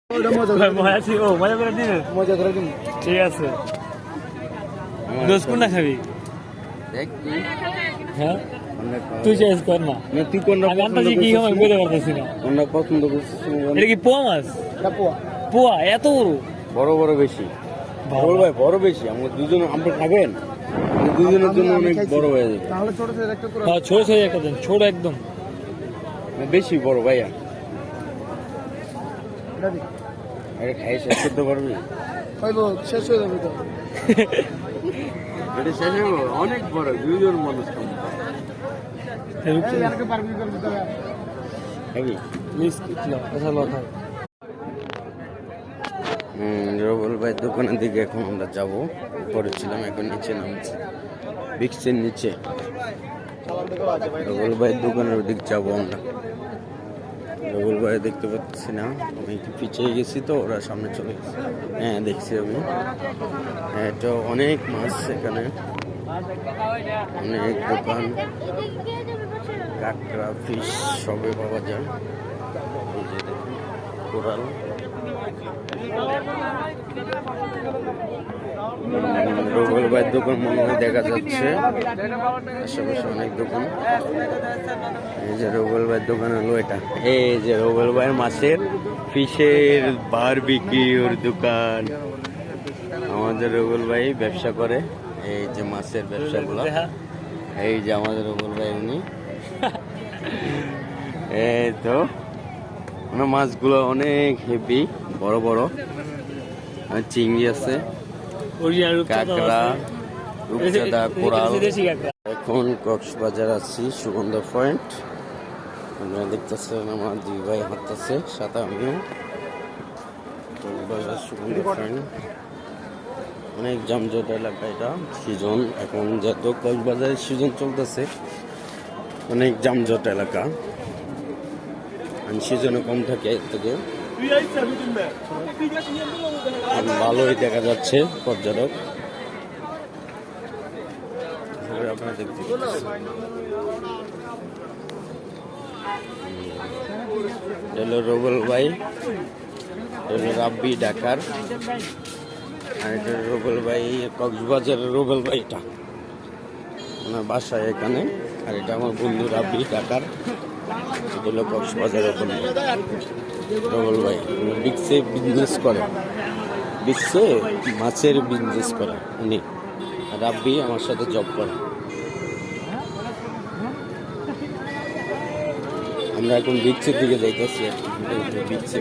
মজা করে দিন, ঠিক আছে। দোষ কোনটা খাবি? হ্যাঁ তুই চয়েস কর না, তুই কোনটা কি হয় বুঝতে পারতেছি না। কোনটা পছন্দ করছিস? এটা কি পোয়া মাছ? পোয়া এত বড়? বড় বড় বেশি বড় ভাই, বড় বেশি। আমরা দুজন আমরা খাবেন, দুজনের জন্য অনেক বড় হয়ে যাবে। তাহলে ছোট সাইজ একটা করে, হ্যাঁ ছোট সাইজ একটা দেন, ছোট একদম বেশি বড় ভাইয়া। আরে খাই শেষ করতে পারবি? শেষ হয়ে যাবে তো। এটা শেষ হয়ে যাবে, অনেক বড়, দুইজন মানুষ খাবো। রবুল ভাই দোকানের দিকে এখন আমরা যাবো। পড়েছিলাম, এখন নিচে নামছি, বিক্সের নিচে। রবুল ভাইয়ের দোকানের দিকে যাবো আমরা। রবুল ভাই দেখতে পাচ্ছি না, আমি একটু পিছিয়ে গেছি তো, ওরা সামনে চলে গেছে। হ্যাঁ দেখছি আমি। হ্যাঁ এটা অনেক মাছ, এখানে অনেক দোকান, কাঁকড়া ফিশ সবই পাওয়া যায়। এই যে দেখুন কোরাল, রবুল ভাইয়ের দোকান মনে হয় দেখা যাচ্ছে, আশেপাশে অনেক দোকান। এই যে রবুল ভাইয়ের দোকান হলো এটা। এই যে রবুল ভাইয়ের মাছের ফিশের বারবিকিউর দোকান। আমাদের রবুল ভাই ব্যবসা করে এই যে মাছের ব্যবসাগুলো। এই যে আমাদের রবুল ভাই, উনি এই তো মাছগুলো অনেক হেভি, বড় বড়। চিংড়ি আছে, কাঁকড়া, রূপচাঁদা, কোরাল। এখন কক্সবাজার আছি, সুগন্ধা পয়েন্ট। আপনারা দেখতেছেন আমার দুই ভাই হাঁটতেছে, সাথে আমিও। কক্সবাজার সুগন্ধা পয়েন্ট অনেক যানজট এলাকা এটা। সিজন এখন যেহেতু কক্সবাজারের সিজন চলতেছে, অনেক যানজট এলাকা। সিজনে কম থাকে এর থেকে, ভালোই দেখা যাচ্ছে পর্যটক। আপনারা দেখতে পাচ্ছেন রবুল ভাই, রাব্বি ঢাকার, আর এটা রবুল ভাই কক্সবাজারের রবুল ভাই। এটা ওনার বাসায় এখানে, আর এটা আমার বন্ধু রাব্বি ঢাকার। এটা হলো কক্সবাজারের বন্ধু রবুল ভাই। বিক্সে বিজনেস করে, বিক্সে মাছের বিজনেস করে উনি। রাব্বি আমার সাথে জব করে। আমরা এখন বিক্সের দিকে যাইতেছি, বিক্সে